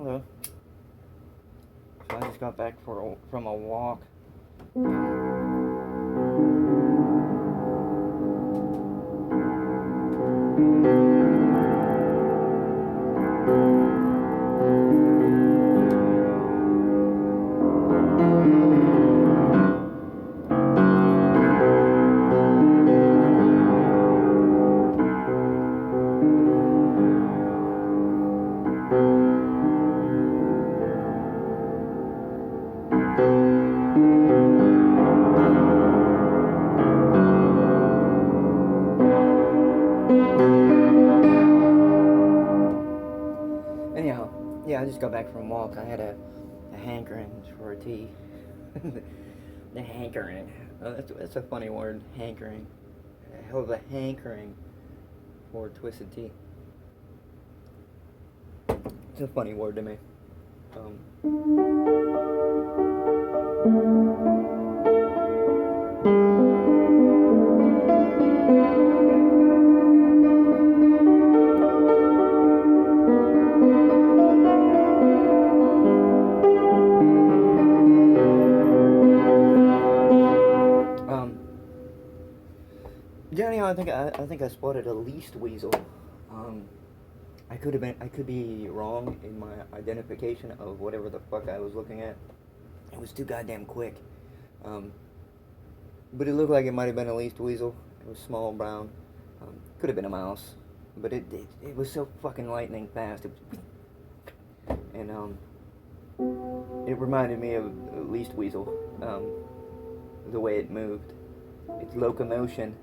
Hello. So I just got back from a walk. Anyhow, yeah, I just got back from a walk. I had a hankering for a tea. The hankering. That's a funny word, hankering. A hell of a hankering for twisted tea. It's a funny word to me. Yeah, anyhow, I think I spotted a least weasel. I could be wrong in my identification of whatever the fuck I was looking at. It was too goddamn quick. But it looked like it might have been a least weasel. It was small, brown. Could have been a mouse, but it was so fucking lightning fast. And it reminded me of a least weasel. The way it moved, its locomotion.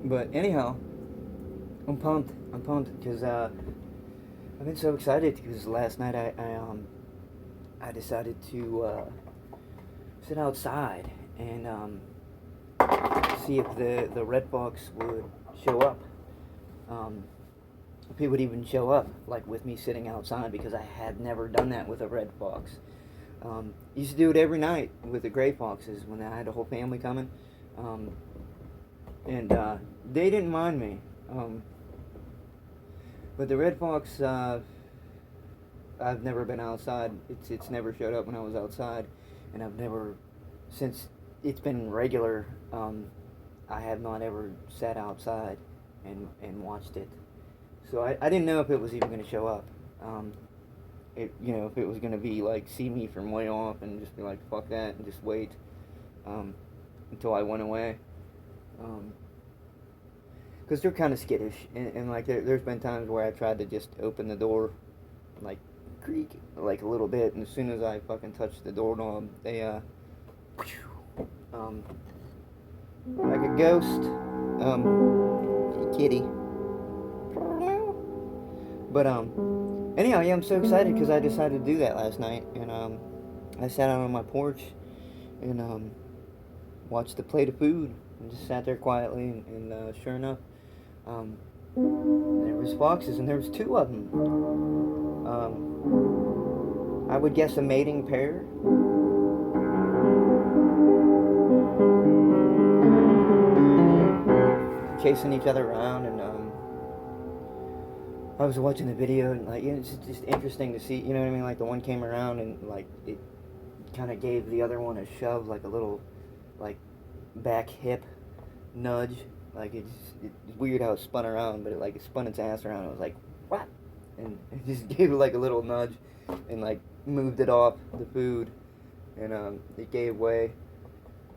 But anyhow, I'm pumped. I'm pumped because I've been so excited because last night I decided to sit outside and see if the red fox would show up. If he would even show up, like with me sitting outside, because I had never done that with a red fox. Used to do it every night with the gray foxes when I had a whole family coming. And they didn't mind me. But the red fox, I've never been outside. It's never showed up when I was outside, and I've never, since it's been regular, I have not ever sat outside and watched it. So I didn't know if it was even going to show up. If it was going to be like see me from way off and just be like fuck that and just wait until I went away. Because they're kind of skittish, and like there's been times where I tried to just open the door, like creak, like a little bit, and as soon as I fucking touched the doorknob, they like a ghost, kitty. But anyhow, yeah, I'm so excited because I decided to do that last night, and I sat out on my porch and watched the plate of food and just sat there quietly, and sure enough, there was foxes, and there was two of them. I would guess a mating pair. Chasing each other around, and I was watching the video, and like, it's just interesting to see, you know what I mean? Like the one came around, and like it kind of gave the other one a shove, like a little, like back hip nudge. Like it's weird how it spun around, but it spun its ass around. It was like, what? and just gave it like a little nudge, and like moved it off the food, and it gave way.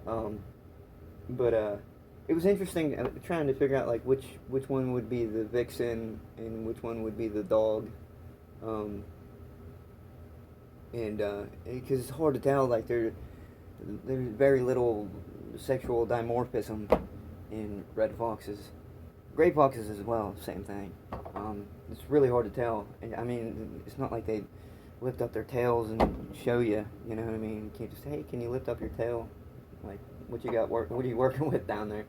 But it was interesting trying to figure out like which one would be the vixen and which one would be the dog. And because it's hard to tell, like there's very little sexual dimorphism in red foxes, gray foxes as well, same thing. It's really hard to tell. And I mean, it's not like they lift up their tails and show you. You know what I mean? You can't just, hey, can you lift up your tail? Like, what you got? What are you working with down there?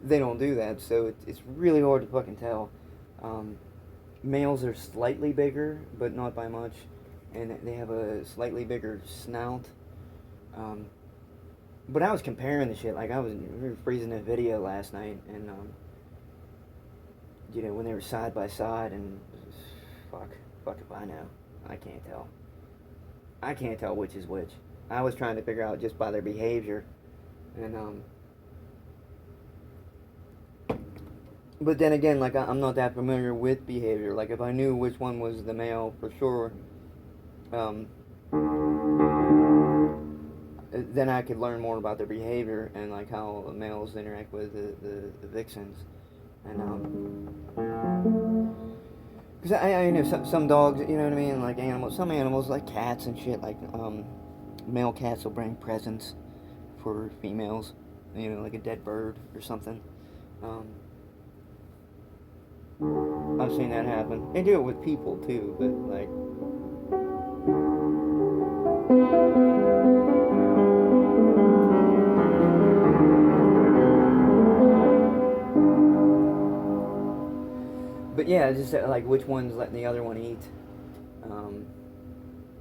They don't do that, so it's really hard to fucking tell. Males are slightly bigger, but not by much, and they have a slightly bigger snout. But I was comparing the shit, like we were freezing a video last night, and you know, when they were side by side, and fuck if I know, I can't tell which is which. I was trying to figure out just by their behavior, and but then again, like I'm not that familiar with behavior. Like if I knew which one was the male for sure, then I could learn more about their behavior and like how males interact with the vixens, and because I know some dogs, you know what I mean, like some animals like cats and shit, like male cats will bring presents for females, you know, like a dead bird or something. I've seen that happen. They do it with people too, but like. But yeah, just like which one's letting the other one eat.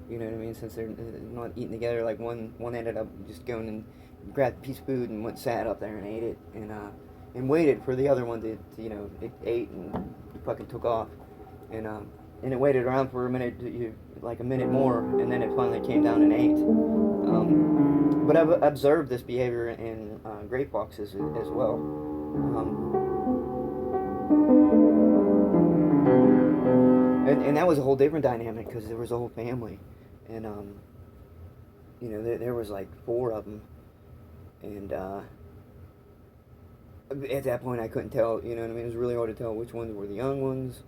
You know what I mean? Since they're not eating together, like one ended up just going and grabbed a piece of food and went sat up there and ate it, and waited for the other one to you know, it ate and fucking took off, and it waited around for a minute, like a minute more, and then it finally came down and ate. But I've observed this behavior in gray foxes as well. And that was a whole different dynamic because there was a whole family, and you know, there was like 4 of them, and at that point I couldn't tell, you know what I mean? It was really hard to tell which ones were the young ones,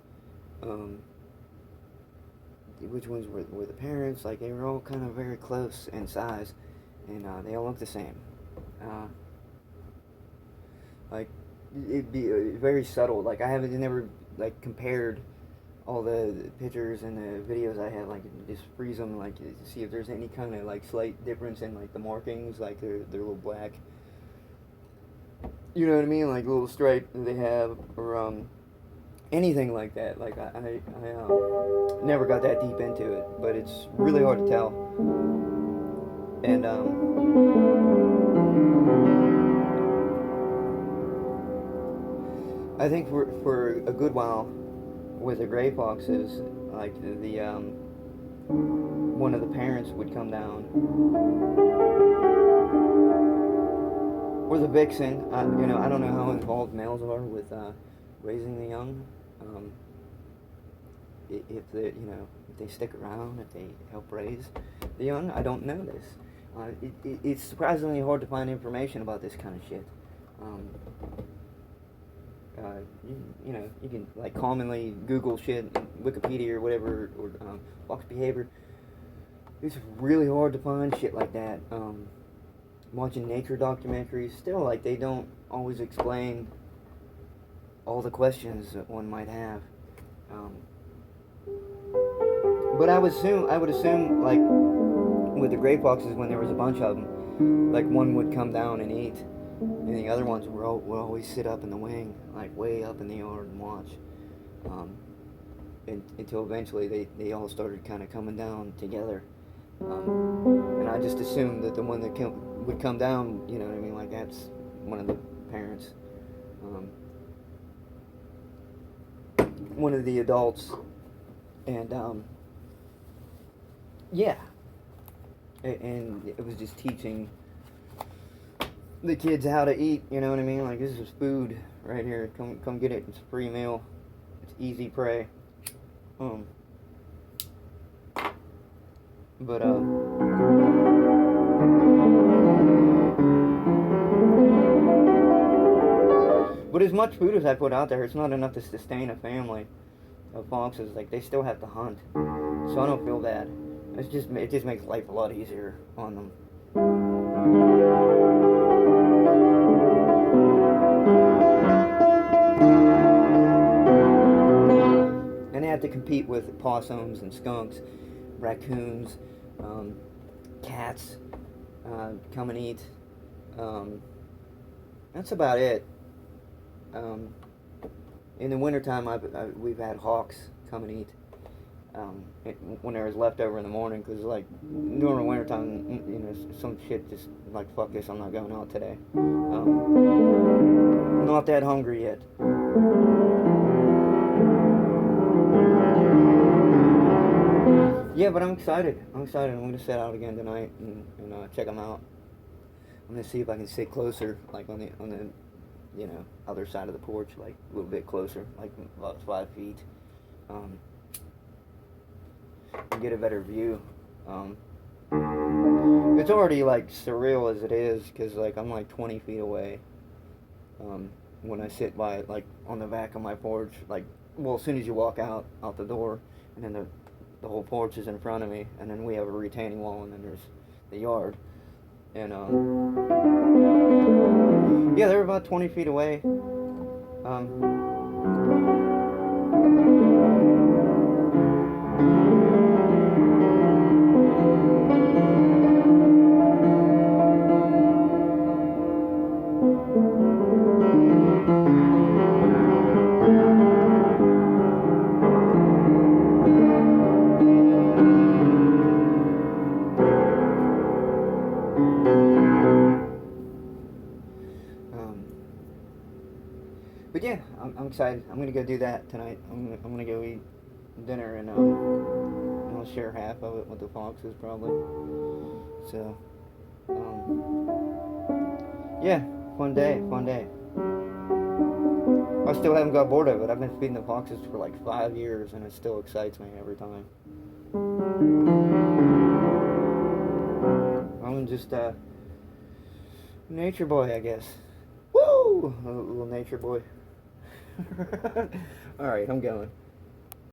which ones were the parents. Like they were all kind of very close in size, and they all looked the same. Like it'd be very subtle. Like I haven't never like compared all the pictures and the videos I have, like just freeze them, like to see if there's any kind of like slight difference in like the markings, like they're little black. You know what I mean? Like little stripe that they have, or anything like that. Like I never got that deep into it, but it's really hard to tell. And I think for a good while with the gray foxes, like the one of the parents would come down, or the vixen. You know, I don't know how involved males are with raising the young. If they, you know, if they stick around, if they help raise the young, I don't know this. It's surprisingly hard to find information about this kind of shit. You know, you can like commonly Google shit, Wikipedia or whatever, or fox behavior. It's really hard to find shit like that. Watching nature documentaries, still, like, they don't always explain all the questions that one might have. But I would assume, like, with the gray foxes, when there was a bunch of them, like, one would come down and eat, and the other ones would always sit up in the wing, like, way up in the yard and watch. Until eventually they all started kind of coming down together. And I just assumed that the one that would come down, you know what I mean, like that's one of the parents, one of the adults, and yeah, and it was just teaching the kids how to eat, you know what I mean, like this is food right here, come get it, it's a free meal, easy prey. Um, but as much food as I put out there, it's not enough to sustain a family of foxes. Like, they still have to hunt, so I don't feel bad. It just makes life a lot easier on them. And they have to compete with possums and skunks, raccoons, cats, come and eat. That's about it. In the wintertime, we've had hawks come and eat. When there was leftover in the morning, because like during the wintertime, you know, some shit just like, fuck this, I'm not going out today. I'm not that hungry yet. Yeah, but I'm excited. I'm going to set out again tonight and check them out. I'm going to see if I can sit closer, like on the you know, other side of the porch, like a little bit closer, like about 5 feet. And get a better view. It's already like surreal as it is, because like I'm like 20 feet away. When I sit by it, like on the back of my porch, like, well, as soon as you walk out the door, and then the whole porch is in front of me, and then we have a retaining wall, and then there's the yard, and yeah, they're about 20 feet away. But yeah, I'm excited. I'm gonna go do that tonight. I'm gonna go eat dinner, and I'll share half of it with the foxes probably. So yeah, fun day. I still haven't got bored of it. I've been feeding the foxes for like 5 years, and it still excites me every time. I'm just a nature boy, I guess. Woo! A little nature boy. Alright, I'm going.